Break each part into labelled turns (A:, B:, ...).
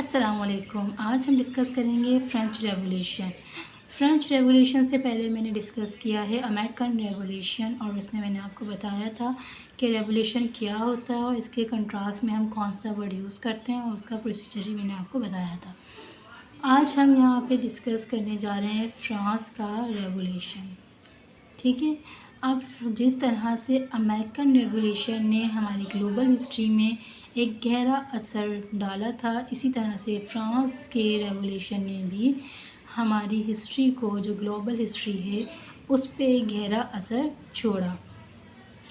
A: अस्सलामुअलैकुम। आज हम डिस्कस करेंगे फ्रेंच रेवोल्यूशन। फ्रेंच रेवोल्यूशन से पहले मैंने डिस्कस किया है अमेरिकन रेवोल्यूशन, और उसमें मैंने आपको बताया था कि रेवोल्यूशन क्या होता है और इसके कंट्रास्ट में हम कौन सा वर्ड यूज़ करते हैं, और उसका प्रोसीजर ही मैंने आपको बताया था। आज हम यहाँ पे डिस्कस करने जा रहे हैं फ्रांस का रेवोल्यूशन। ठीक है। अब जिस तरह से अमेरिकन रेवोल्यूशन ने हमारी ग्लोबल हिस्ट्री में एक गहरा असर डाला था, इसी तरह से फ्रांस के रेवोल्यूशन ने भी हमारी हिस्ट्री को, जो ग्लोबल हिस्ट्री है, उस पे एक गहरा असर छोड़ा।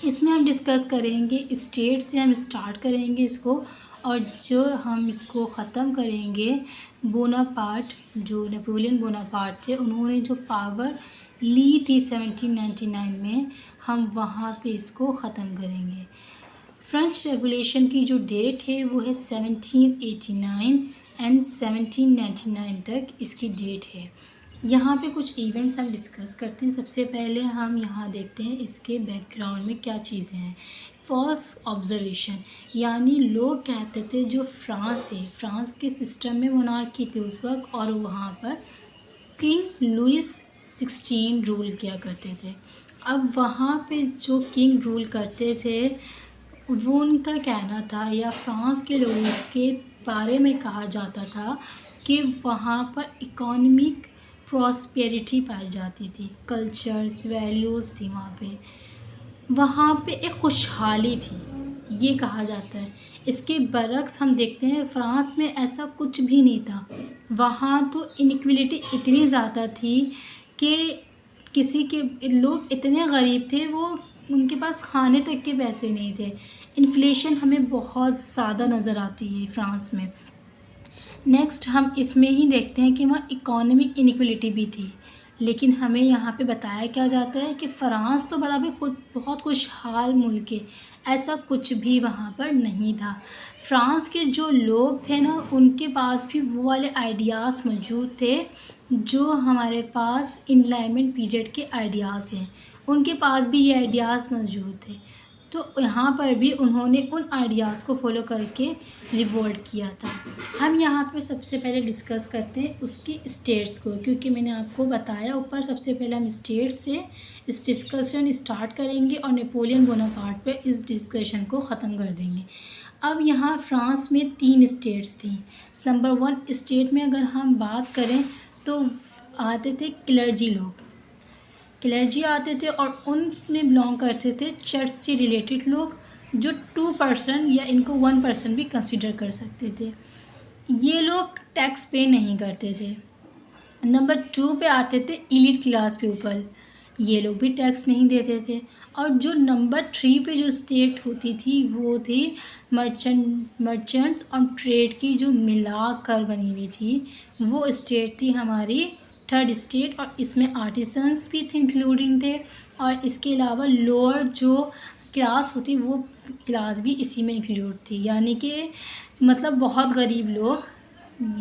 A: इसमें हम डिस्कस करेंगे, स्टेट से हम स्टार्ट करेंगे इसको, और जो हम इसको ख़त्म करेंगे बोनापार्ट, जो नेपोलियन बोनापार्ट थे, उन्होंने जो पावर ली थी 1799 में, हम वहाँ पे इसको ख़त्म करेंगे। फ्रेंच रेवोल्यूशन की जो डेट है वो है 1789 एंड 1799 तक इसकी डेट है। यहाँ पे कुछ इवेंट्स हम डिस्कस करते हैं। सबसे पहले हम यहाँ देखते हैं इसके बैकग्राउंड में क्या चीज़ें हैं। फर्स्ट ऑब्जर्वेशन, यानी लोग कहते थे जो फ्रांस है, फ्रांस के सिस्टम में मोनार्की थी उस वक्त, और वहाँ पर किंग लुइस 16 रूल किया करते थे। अब वहाँ पे जो किंग रूल करते थे, वो उनका कहना था, या फ्रांस के लोगों के बारे में कहा जाता था कि वहाँ पर इकोनॉमिक प्रॉस्पेरिटी पाई जाती थी, कल्चर्स, वैल्यूज़ थी वहाँ पे एक खुशहाली थी, ये कहा जाता है। इसके बरक्स हम देखते हैं फ्रांस में ऐसा कुछ भी नहीं था। वहाँ तो इनइक्वलिटी इतनी ज़्यादा थी कि किसी के लोग इतने गरीब थे, वो उनके पास खाने तक के पैसे नहीं थे। इन्फ्लेशन हमें बहुत ज़्यादा नज़र आती है फ्रांस में। नेक्स्ट हम इसमें ही देखते हैं कि वहाँ इकोनॉमिक इनइक्वलिटी भी थी, लेकिन हमें यहाँ पे बताया क्या जाता है कि फ्रांस तो बड़ा भी बहुत खुशहाल मुल्क है, ऐसा कुछ भी वहाँ पर नहीं था। फ्रांस के जो लोग थे ना, उनके पास भी वो वाले आइडियाज़ मौजूद थे जो हमारे पास इनलाइनमेंट पीरियड के आइडियाज़ हैं, उनके पास भी ये आइडियाज़ मौजूद थे। तो यहाँ पर भी उन्होंने उन आइडियाज़ को फॉलो करके रिवोल्ट किया था। हम यहाँ पर सबसे पहले डिस्कस करते हैं उसकी स्टेट्स को, क्योंकि मैंने आपको बताया ऊपर, सबसे पहले हम स्टेट्स से इस डिस्कशन स्टार्ट करेंगे और नेपोलियन बोनापार्ट पे इस डिस्कशन को ख़त्म कर देंगे। अब यहाँ फ्रांस में 3 स्टेट्स थी। नंबर 1 स्टेट में अगर हम बात करें तो आते थे क्लर्जी लोग, क्लर्जी आते थे, और उनमें बिलोंग करते थे चर्च से रिलेटेड लोग, जो 2% या इनको 1% भी कंसिडर कर सकते थे। ये लोग टैक्स पे नहीं करते थे। नंबर 2 पे आते थे एलीट क्लास पीपल, ये लोग भी टैक्स नहीं देते थे। और जो नंबर 3 पे जो स्टेट होती थी वो थी मर्चेंट्स और ट्रेड की जो मिला कर बनी हुई थी, वो स्टेट थी हमारी थर्ड स्टेट, और इसमें आर्टिसंस भी थे, इंक्लूडिंग थे, और इसके अलावा लोअर जो क्लास होती वो क्लास भी इसी में इंक्लूड थी, यानी कि मतलब बहुत गरीब लोग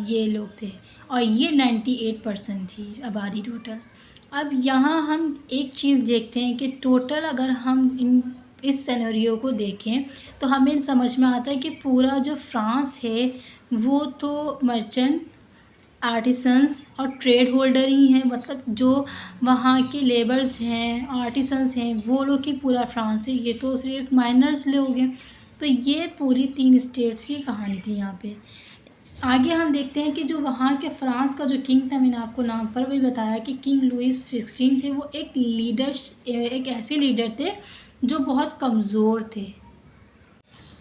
A: ये लोग थे, और ये 98% थी आबादी टोटल। अब यहाँ हम एक चीज़ देखते हैं कि टोटल अगर हम इस सिनेरियो को देखें तो हमें समझ में आता है कि पूरा जो फ्रांस है वो तो मर्चेंट, आर्टिसंस और ट्रेड होल्डर ही हैं, मतलब जो वहाँ के लेबर्स हैं, आर्टिसंस हैं, वो लोग ही पूरा फ्रांस है, ये तो सिर्फ माइनर्स लोग हैं। तो ये पूरी 3 स्टेट्स की कहानी थी यहाँ पे। आगे हम देखते हैं कि जो वहाँ के फ्रांस का जो किंग था, मैंने आपको नाम पर भी बताया कि किंग लुइस 16 थे, वो एक ऐसे लीडर थे जो बहुत कमज़ोर थे।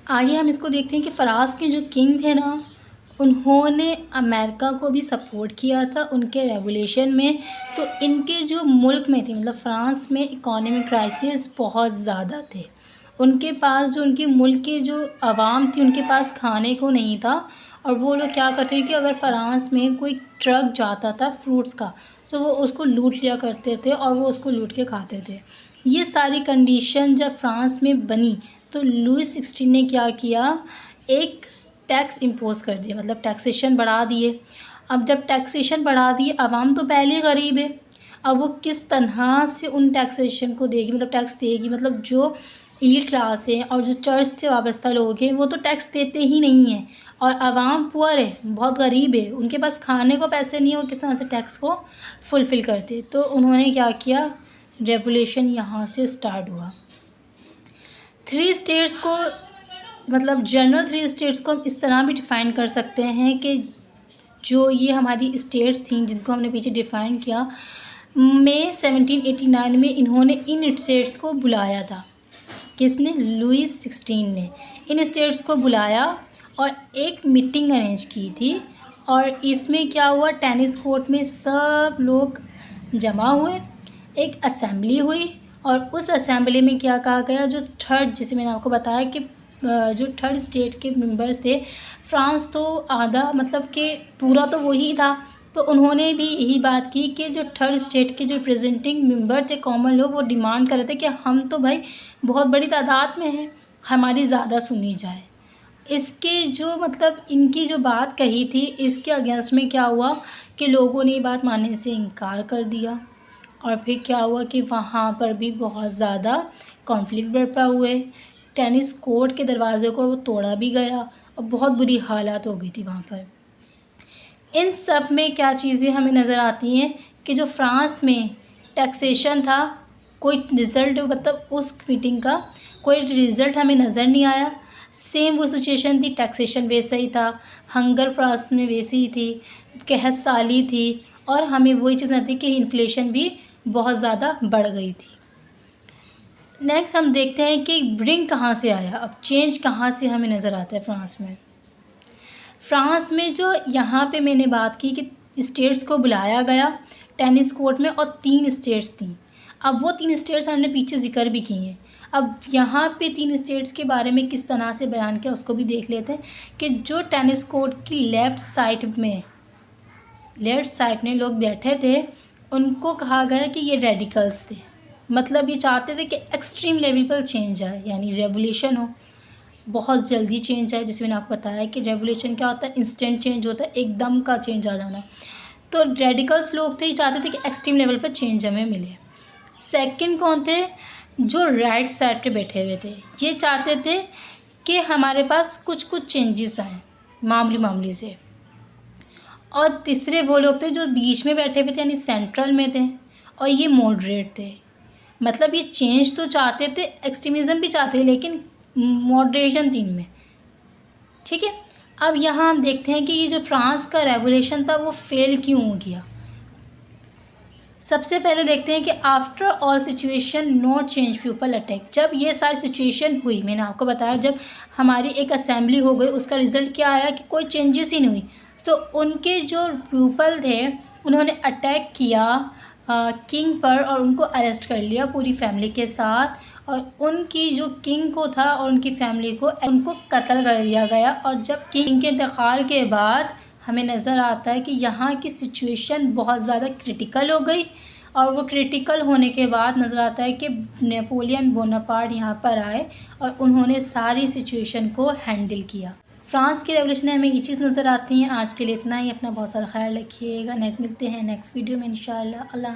A: आगे हम इसको देखते हैं कि फ्रांस के जो किंग थे ना, उन्होंने अमेरिका को भी सपोर्ट किया था उनके रेवोल्यूशन में। तो इनके जो मुल्क में थी, मतलब फ्रांस में इकोनॉमिक क्राइसिस बहुत ज़्यादा थे। उनके पास जो उनके मुल्क के जो आवाम थी, उनके पास खाने को नहीं था, और वो लोग क्या करते थे कि अगर फ्रांस में कोई ट्रक जाता था फ्रूट्स का, तो वो उसको लूट लिया करते थे और वो उसको लूट के खाते थे। ये सारी कंडीशन जब फ्रांस में बनी तो लुइस 16 ने क्या किया, एक टैक्स इम्पोज कर दिया, मतलब टैक्सेशन बढ़ा दिए। अब जब टैक्सेशन बढ़ा दिए, आवाम तो पहले गरीब है, अब वो किस तरह से उन टैक्सेशन को देगी, मतलब टैक्स देगी, मतलब जो एलीट क्लास है और जो चर्च से वाबस्ता लोग हैं वो तो टैक्स देते ही नहीं हैं। और आवाम पुअर है, बहुत गरीब है, उनके पास खाने को पैसे नहीं है, वो किस तरह से टैक्स को फुलफ़िल करते। तो उन्होंने क्या किया, रेवोल्यूशन यहाँ से स्टार्ट हुआ। 3 स्टेट्स को मतलब जनरल 3 स्टेट्स को हम इस तरह भी डिफ़ाइन कर सकते हैं कि जो ये हमारी स्टेट्स थी जिनको हमने पीछे डिफ़ाइन किया, मई 1789 में इन्होंने इन स्टेट्स को बुलाया था। किसने? लुई 16 ने इन स्टेट्स को बुलाया और एक मीटिंग अरेंज की थी। और इसमें क्या हुआ, टेनिस कोर्ट में सब लोग जमा हुए, एक असेंबली हुई और उस असेंबली में क्या कहा गया, जो थर्ड, जैसे मैंने आपको बताया कि जो थर्ड स्टेट के मेंबर्स थे, फ्रांस तो आधा मतलब कि पूरा तो वही था, तो उन्होंने भी यही बात की कि जो थर्ड स्टेट के जो रिप्रेजेंटिंग मेंबर थे, कॉमन लोग, वो डिमांड कर रहे थे कि हम तो भाई बहुत बड़ी तादाद में हैं, हमारी ज़्यादा सुनी जाए। इसके जो मतलब इनकी जो बात कही थी, इसके अगेंस्ट में क्या हुआ कि लोगों ने ये बात मानने से इनकार कर दिया। और फिर क्या हुआ कि वहाँ पर भी बहुत ज़्यादा कॉन्फ्लिक्ट बरपा हुए, टेनिस कोर्ट के दरवाजे को तोड़ा भी गया और बहुत बुरी हालात हो गई थी वहाँ पर। इन सब में क्या चीज़ें हमें नज़र आती हैं कि जो फ्रांस में टैक्सेशन था, कोई रिज़ल्ट मतलब उस मीटिंग का कोई रिज़ल्ट हमें नज़र नहीं आया। सेम वो सिचुएशन थी, टैक्सेशन वैसा ही था, हंगर फ्रांस में वैसी ही थी, कहत साली थी और हमें वही चीज़ आती कि इन्फ्लेशन भी बहुत ज़्यादा बढ़ गई थी। नेक्स्ट हम देखते हैं कि ब्रिंग कहाँ से आया, अब चेंज कहाँ से हमें नज़र आता है फ्रांस में। फ्रांस में जो यहाँ पे मैंने बात की कि स्टेट्स को बुलाया गया टेनिस कोर्ट में और 3 स्टेट्स थी। अब वो 3 स्टेट्स हमने पीछे ज़िक्र भी की हैं। अब यहाँ पे 3 स्टेट्स के बारे में किस तरह से बयान किया उसको भी देख लेते हैं कि जो टेनिस कोर्ट की लेफ़्ट साइड में लोग बैठे थे, उनको कहा गया कि ये रेडिकल्स थे, मतलब ये चाहते थे कि एक्सट्रीम लेवल पर चेंज आए, यानी रेवोल्यूशन हो, बहुत जल्दी चेंज आए। जैसे मैंने आपको बताया कि रेवोल्यूशन क्या होता है, इंस्टेंट चेंज होता है, एकदम का चेंज आ जाना। तो रेडिकल्स लोग थे, ये चाहते थे कि एक्सट्रीम लेवल पर चेंज हमें मिले। सेकंड कौन थे? जो राइट साइड पे बैठे हुए थे, ये चाहते थे कि हमारे पास कुछ चेंजेस आए मामूली से। और तीसरे वो लोग थे जो बीच में बैठे हुए थे, यानी सेंट्रल में थे, और ये मॉडरेट थे। मतलब ये चेंज तो चाहते थे, एक्सट्रीमिज़म भी चाहते थे, लेकिन मॉडरेशन थी इनमें। ठीक है, अब यहाँ हम देखते हैं कि ये जो फ्रांस का रेवोल्यूशन था वो फेल क्यों हो गया। सबसे पहले देखते हैं कि after all situation not change people attack. जब ये सारी सिचुएशन हुई, मैंने आपको बताया जब हमारी एक असेंबली हो गई, उसका रिज़ल्ट क्या आया कि कोई चेंजेस ही नहीं हुई। तो उनके जो पीपल थे उन्होंने अटैक किया किंग पर और उनको अरेस्ट कर लिया पूरी फैमिली के साथ, और उनकी जो किंग को था और उनकी फैमिली को उनको कत्ल कर दिया गया। और जब किंग के इंतकाल के बाद हमें नज़र आता है कि यहाँ की सिचुएशन बहुत ज़्यादा क्रिटिकल हो गई, और वो क्रिटिकल होने के बाद नज़र आता है कि नेपोलियन बोनापार्ट यहाँ पर आए और उन्होंने सारी सिचुएशन को हैंडल किया। फ्रांस की रेवोल्यूशन में हमें ये चीज़ नज़र आती है। आज के लिए इतना ही, अपना बहुत सारा ख्याल रखिएगा। नेक्स्ट मिलते हैं नेक्स्ट वीडियो में इंशाअल्लाह। अल्लाह।